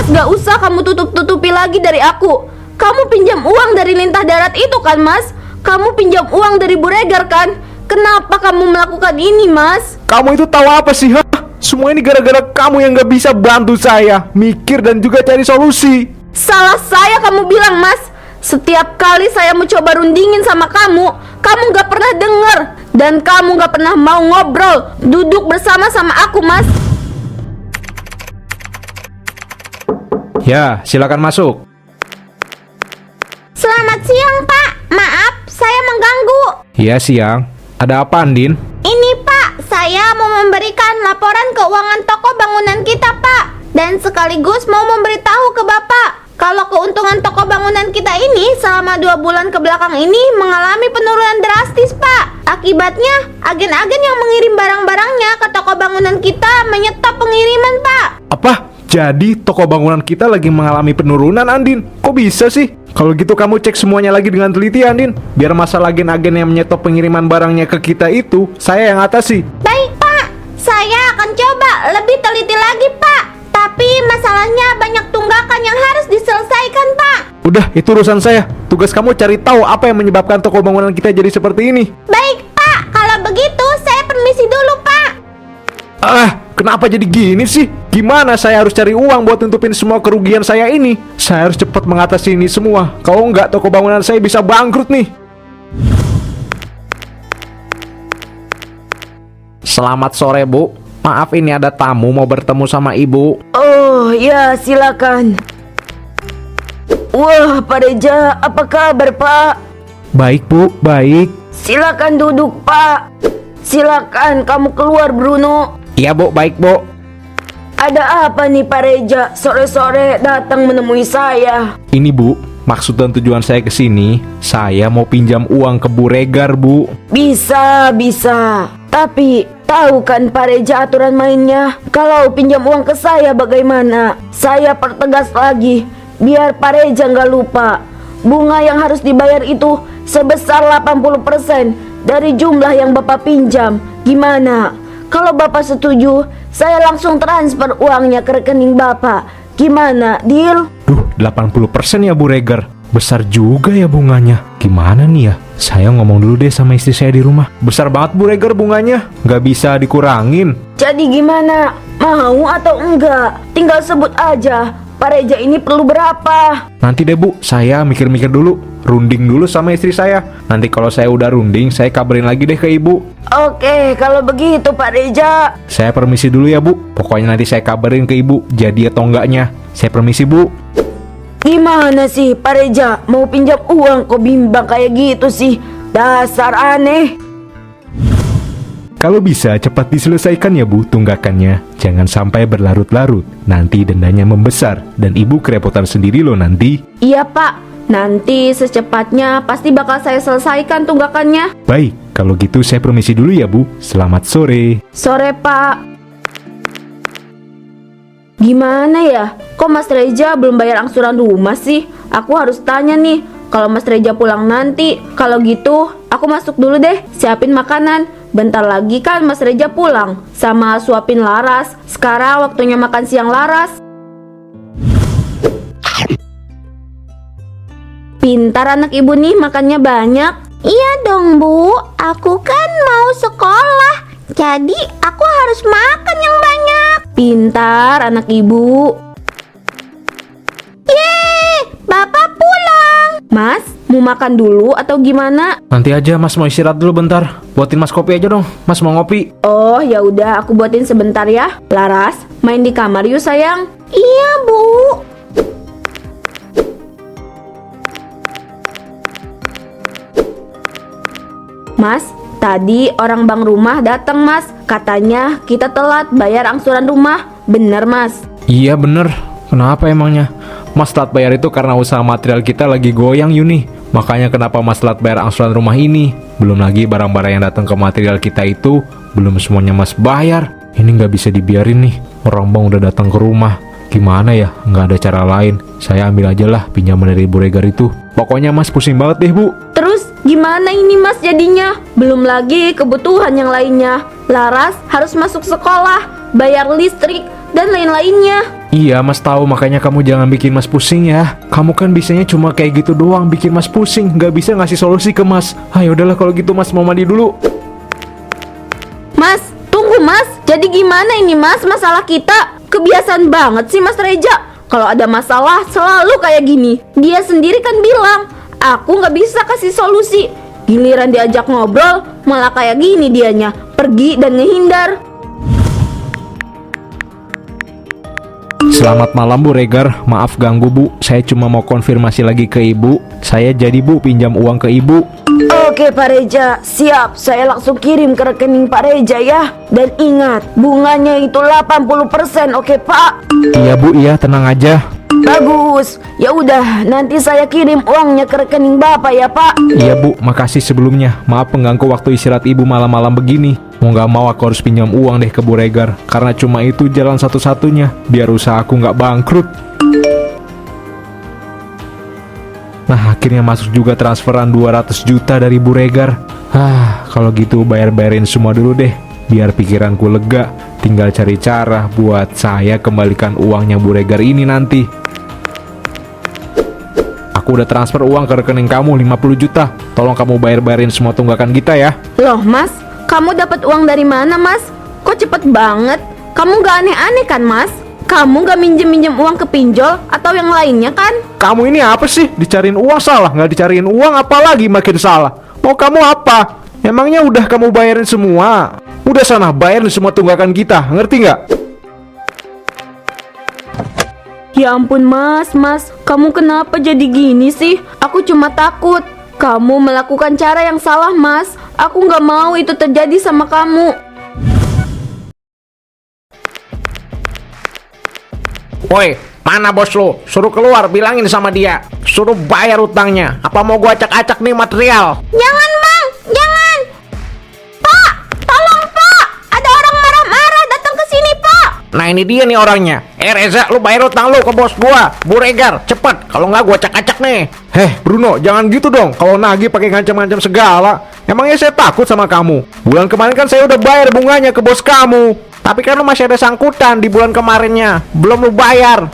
Mas, gak usah kamu tutup-tutupi lagi dari aku. Kamu pinjam uang dari Lintah Darat itu kan, Mas? Kamu pinjam uang dari Bu Regar kan? Kenapa kamu melakukan ini, Mas? Kamu itu tahu apa sih, ha? Semua ini gara-gara kamu yang gak bisa bantu saya mikir dan juga cari solusi. Salah saya kamu bilang, Mas. Setiap kali saya mencoba rundingin sama kamu gak pernah denger. Dan kamu gak pernah mau ngobrol, duduk bersama sama aku, Mas. Ya, silakan masuk. Selamat siang, Pak. Maaf, saya mengganggu. Ya, siang. Ada apa, Andin? Ini, Pak, saya mau memberikan laporan keuangan toko bangunan kita, Pak. Dan sekaligus mau memberitahu ke Bapak kalau keuntungan toko bangunan kita ini selama 2 bulan ke belakang ini mengalami penurunan drastis, Pak. Akibatnya, agen-agen yang mengirim barang-barangnya ke toko bangunan kita menyetop pengiriman, Pak. Apa? Jadi toko bangunan kita lagi mengalami penurunan, Andin? Kok bisa sih? Kalau gitu kamu cek semuanya lagi dengan teliti, Andin. Biar masalah agen-agen yang menyetop pengiriman barangnya ke kita itu saya yang atasi. Baik, Pak. Saya akan coba lebih teliti lagi, Pak. Tapi masalahnya banyak tunggakan yang harus diselesaikan, Pak. Udah, itu urusan saya. Tugas kamu cari tahu apa yang menyebabkan toko bangunan kita jadi seperti ini. Baik, Pak. Kalau begitu saya permisi dulu, Pak. Kenapa jadi gini sih? Gimana saya harus cari uang buat nutupin semua kerugian saya ini? Saya harus cepat mengatasi ini semua. Kalau enggak, toko bangunan saya bisa bangkrut nih. Selamat sore, Bu. Maaf, ini ada tamu mau bertemu sama Ibu. Oh, ya, silakan. Wah, Pak Reja, apa kabar, Pak? Baik, Bu, baik. Silakan duduk, Pak. Silakan kamu keluar, Bruno. Iya, Bu, baik, Bu. Ada apa nih, Pak Reja? Sore-sore datang menemui saya. Ini, Bu, maksud dan tujuan saya ke sini, saya mau pinjam uang ke Bu Regar, Bu. Bisa. Tapi tahu kan Pak Reja aturan mainnya? Kalau pinjam uang ke saya bagaimana? Saya pertegas lagi, biar Pak Reja nggak lupa. Bunga yang harus dibayar itu sebesar 80% dari jumlah yang Bapak pinjam. Gimana? Kalau Bapak setuju, saya langsung transfer uangnya ke rekening Bapak. Gimana, deal? Duh, 80% ya, Bu Regar. Besar juga ya bunganya. Gimana nih ya? Saya ngomong dulu deh sama istri saya di rumah. Besar banget, Bu Regar, bunganya. Nggak bisa dikurangin. Jadi gimana? Mau atau enggak? Tinggal sebut aja. Pak Reja ini perlu berapa? Nanti deh, Bu. Saya mikir-mikir dulu. Runding dulu sama istri saya. Nanti kalau saya udah runding, saya kabarin lagi deh ke Ibu. Oke, kalau begitu Pak Reja. Saya permisi dulu ya, Bu. Pokoknya nanti saya kabarin ke Ibu jadi atau enggaknya. Saya permisi, Bu. Gimana sih Pak Reja? Mau pinjam uang kok bimbang kayak gitu sih? Dasar aneh. Kalau bisa cepat diselesaikan ya, Bu, tunggakannya. Jangan sampai berlarut-larut. Nanti dendanya membesar dan Ibu kerepotan sendiri loh nanti. Iya, Pak. Nanti secepatnya pasti bakal saya selesaikan tunggakannya. Baik, kalau gitu saya permisi dulu ya, Bu. Selamat sore. Sore, Pak. Gimana ya? Kok Mas Reja belum bayar angsuran rumah sih? Aku harus tanya nih. Kalau Mas Reja pulang nanti. Kalau gitu, aku masuk dulu deh. Siapin makanan. Bentar lagi kan Mas Reja pulang. Sama suapin Laras. Sekarang waktunya makan siang Laras. Pintar anak ibu nih, makannya banyak. Iya dong, Bu. Aku kan mau sekolah. Jadi aku harus makan yang banyak. Pintar anak ibu. Yeay, Bapak pulang. Mas, mau makan dulu atau gimana? Nanti aja, Mas mau istirahat dulu bentar. Buatin Mas kopi aja dong. Mas mau ngopi. Oh, ya udah, aku buatin sebentar ya. Laras, main di kamar yuk sayang. Iya, Bu. Mas, tadi orang bank rumah datang, Mas. Katanya kita telat bayar angsuran rumah. Bener, Mas? Iya bener. Kenapa emangnya? Mas telat bayar itu karena usaha material kita lagi goyang, Yuni. Makanya kenapa Mas telat bayar angsuran rumah ini. Belum lagi barang-barang yang datang ke material kita itu belum semuanya Mas bayar. Ini nggak bisa dibiarin nih. Orang bank udah datang ke rumah. Gimana ya? Nggak ada cara lain. Saya ambil aja lah pinjaman dari Bu Regar itu. Pokoknya Mas pusing banget deh, Bu. Terus gimana ini Mas jadinya? Belum lagi kebutuhan yang lainnya. Laras harus masuk sekolah, bayar listrik, dan lain-lainnya. Iya Mas tahu, makanya kamu jangan bikin Mas pusing ya. Kamu kan bisanya cuma kayak gitu doang, bikin Mas pusing, gak bisa ngasih solusi ke Mas. Ayo udahlah kalau gitu Mas mau mandi dulu. Mas, tunggu Mas. Jadi gimana ini Mas masalah kita? Kebiasaan banget sih Mas Reja. Kalau ada masalah selalu kayak gini. Dia sendiri kan bilang, aku gak bisa kasih solusi. Giliran diajak ngobrol, malah kayak gini dianya, pergi dan ngehindar. Selamat malam Bu Regar, maaf ganggu Bu. Saya cuma mau konfirmasi lagi ke Ibu. Saya jadi Bu pinjam uang ke Ibu. Oke Pak Reja, siap. Saya langsung kirim ke rekening Pak Reja ya. Dan ingat, bunganya itu 80%, oke Pak? Iya Bu, iya tenang aja. Bagus. Ya udah, nanti saya kirim uangnya ke rekening Bapak ya Pak. Iya Bu, makasih sebelumnya. Maaf pengganggu waktu istirahat Ibu malam-malam begini. Mau gak mau aku harus pinjam uang deh ke Bu Regar. Karena cuma itu jalan satu-satunya biar usaha aku gak bangkrut. Nah akhirnya masuk juga transferan 200 juta dari Bu Regar. Kalau gitu bayar-bayarin semua dulu deh, biar pikiranku lega. Tinggal cari cara buat saya kembalikan uangnya Bu Regar ini nanti. Aku udah transfer uang ke rekening kamu 50 juta. Tolong kamu bayar-bayarin semua tunggakan kita ya. Loh Mas, kamu dapat uang dari mana Mas? Kok cepet banget? Kamu gak aneh-aneh kan Mas? Kamu gak minjem-minjem uang ke pinjol atau yang lainnya kan? Kamu ini apa sih? Dicariin uang salah, nggak dicariin uang apalagi makin salah. Mau kamu apa? Emangnya udah kamu bayarin semua? Udah sana bayarin semua tunggakan kita, ngerti nggak? Ya ampun Mas, kamu kenapa jadi gini sih? Aku cuma takut kamu melakukan cara yang salah Mas. Aku gak mau itu terjadi sama kamu. Woi, mana bos lu? Suruh keluar, bilangin sama dia. Suruh bayar utangnya. Apa mau gua acak-acak nih material? Jangan Bang, jangan. Pak, tolong Pak. Ada orang marah-marah datang ke sini Pak. Nah ini dia nih orangnya. Reza, lu bayar utang lu ke bos gua, Bu Regar. Cepet, kalau nggak gua acak-acak nih. Bruno, jangan gitu dong. Kalau nagih pakai ngancam-ngancam segala. Emangnya saya takut sama kamu? Bulan kemarin kan saya udah bayar bunganya ke bos kamu. Tapi kan lu masih ada sangkutan di bulan kemarinnya. Belum lu bayar.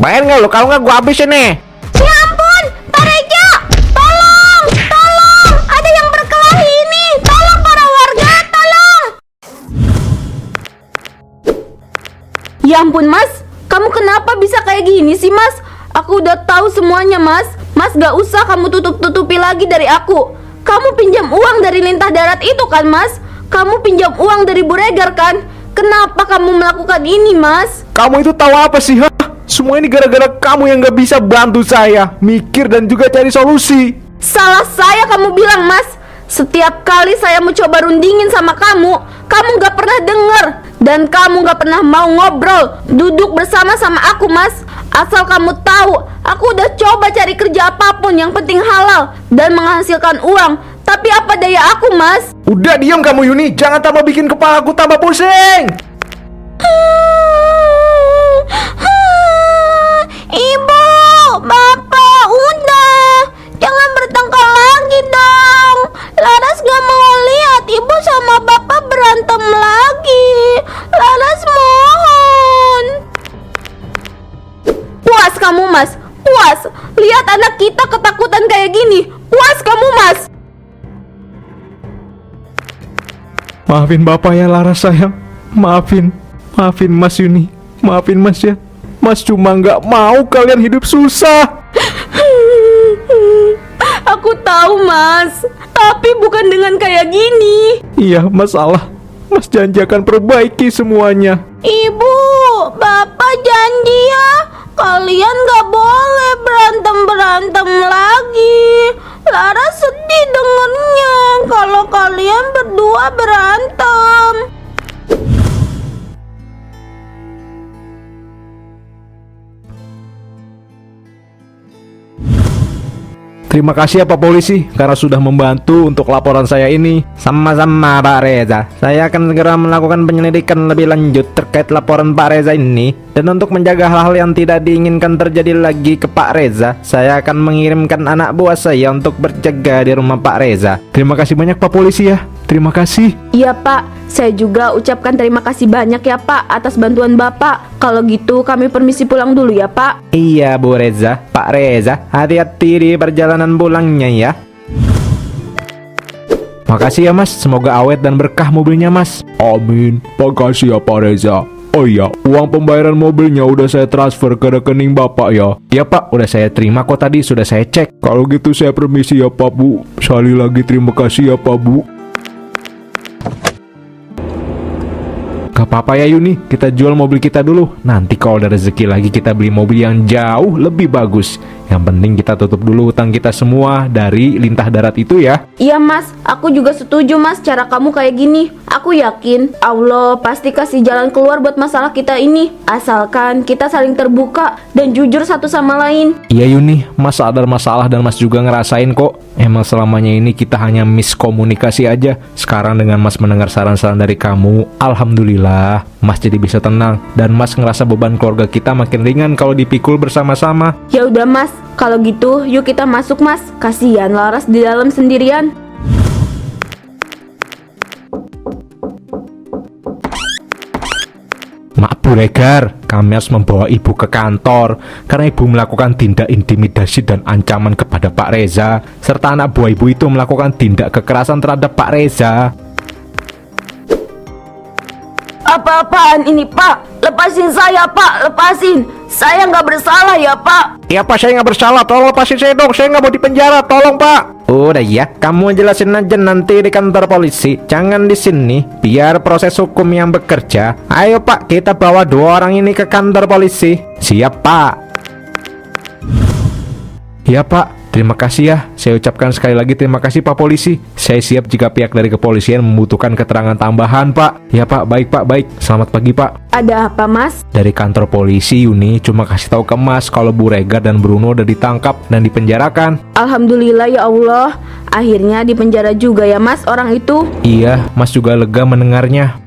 Bayar nggak lu? Kalau nggak gua habisin nih. Ya ampun, Pak Reja. Tolong, tolong. Ada yang berkelahi ini. Tolong para warga, tolong. Ya ampun Mas, kamu kenapa bisa kayak gini sih Mas? Aku udah tahu semuanya Mas. Mas gak usah kamu tutup-tutupi lagi dari aku. Kamu pinjam uang dari lintah darat itu kan Mas? Kamu pinjam uang dari Bu Regar kan? Kenapa kamu melakukan ini Mas? Kamu itu tahu apa sih? Semua ini gara-gara kamu yang gak bisa bantu saya mikir dan juga cari solusi. Salah saya kamu bilang Mas. Setiap kali saya mau coba rundingin sama kamu gak pernah denger. Dan kamu gak pernah mau ngobrol, duduk bersama sama aku Mas. Asal kamu tahu, aku udah coba cari kerja apapun yang penting halal dan menghasilkan uang. Tapi apa daya aku Mas? Udah diam kamu Yuni, jangan tambah bikin kepala aku tambah pusing. Ibu, Bapak, udah. Jangan bertengkar lagi dong. Laras gak mau lihat Ibu sama Bapak berantem lagi. Laras mohon. Puas kamu Mas, puas. Lihat anak kita ketakutan kayak gini. Puas kamu Mas. Maafin Bapak ya Laras sayang. Maafin Mas Yuni. Maafin Mas ya. Mas cuma nggak mau kalian hidup susah. Aku tahu Mas, tapi bukan dengan kayak gini. Iya masalah. Mas janji akan perbaiki semuanya. Ibu, Bapak janji ya, kalian gak boleh berantem lagi. Lara sedih dengernya kalau kalian berdua berantem. Terima kasih ya Pak Polisi karena sudah membantu untuk laporan saya ini. Sama-sama Pak Reza. Saya akan segera melakukan penyelidikan lebih lanjut terkait laporan Pak Reza ini. Dan untuk menjaga hal-hal yang tidak diinginkan terjadi lagi ke Pak Reza, saya akan mengirimkan anak buah saya untuk berjaga di rumah Pak Reza. Terima kasih banyak Pak Polisi ya. Terima kasih. Iya Pak, saya juga ucapkan terima kasih banyak ya Pak atas bantuan Bapak. Kalau gitu kami permisi pulang dulu ya Pak. Iya Bu Reza, Pak Reza, hati-hati di perjalanan pulangnya ya. Makasih ya Mas, semoga awet dan berkah mobilnya Mas. Amin, makasih ya Pak Reza. Oh iya, uang pembayaran mobilnya udah saya transfer ke rekening Bapak ya. Ya Pak, udah saya terima kok tadi, sudah saya cek. Kalau gitu saya permisi ya Pak Bu. Sekali lagi terima kasih ya Pak Bu. Gak apa-apa ya Yuni, kita jual mobil kita dulu. Nanti kalau ada rezeki lagi kita beli mobil yang jauh lebih bagus. Yang penting kita tutup dulu utang kita semua dari lintah darat itu ya. Iya Mas, aku juga setuju Mas cara kamu kayak gini. Aku yakin Allah pasti kasih jalan keluar buat masalah kita ini. Asalkan kita saling terbuka dan jujur satu sama lain. Iya Yuni, Mas sadar masalah dan Mas juga ngerasain kok. Emang selamanya ini kita hanya miskomunikasi aja. Sekarang dengan Mas mendengar saran-saran dari kamu, alhamdulillah Mas jadi bisa tenang. Dan Mas ngerasa beban keluarga kita makin ringan kalau dipikul bersama-sama. Ya udah Mas, kalau gitu yuk kita masuk Mas. Kasihan Laras di dalam sendirian. Mak Bu Regar, kami harus membawa ibu ke kantor karena ibu melakukan tindak intimidasi dan ancaman kepada Pak Reza, serta anak buah ibu itu melakukan tindak kekerasan terhadap Pak Reza. Apa-apaan ini Pak? Lepasin saya Pak, lepasin. Saya nggak bersalah ya Pak. Iya Pak, saya nggak bersalah. Tolong lepasin saya dong. Saya nggak mau dipenjara. Tolong Pak. Udah ya, kamu jelasin aja nanti di kantor polisi. Jangan di sini, biar proses hukum yang bekerja. Ayo Pak, kita bawa dua orang ini ke kantor polisi. Siap Pak. Ya Pak, terima kasih ya. Saya ucapkan sekali lagi terima kasih Pak Polisi. Saya siap jika pihak dari kepolisian membutuhkan keterangan tambahan Pak. Ya Pak, baik Pak, baik. Selamat pagi Pak. Ada apa Mas? Dari kantor polisi Yuni cuma kasih tahu ke Mas kalau Bu Regar dan Bruno udah ditangkap dan dipenjarakan. Alhamdulillah ya Allah. Akhirnya dipenjara juga ya Mas orang itu. Iya, Mas juga lega mendengarnya.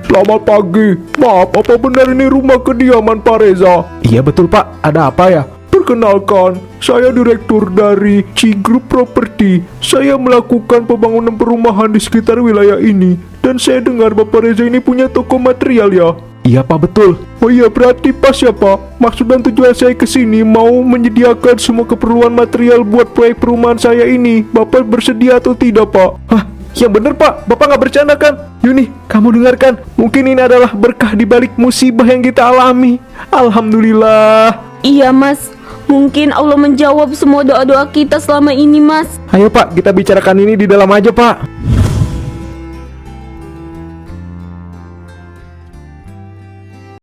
Selamat pagi. Maaf, apa benar ini rumah kediaman Pak Reza? Iya betul Pak, ada apa ya? Perkenalkan, saya direktur dari Cigroup Property. Saya melakukan pembangunan perumahan di sekitar wilayah ini. Dan saya dengar Bapak Reza ini punya toko material ya. Iya Pak, betul. Oh iya, berarti pas ya Pak. Maksud dan tujuan saya ke sini mau menyediakan semua keperluan material buat proyek perumahan saya ini. Bapak bersedia atau tidak Pak? Hah? Yang bener Pak, Bapak nggak bercanda kan? Yuni, kamu dengarkan. Mungkin ini adalah berkah di balik musibah yang kita alami. Alhamdulillah. Iya Mas, mungkin Allah menjawab semua doa-doa kita selama ini Mas. Ayo Pak, kita bicarakan ini di dalam aja Pak.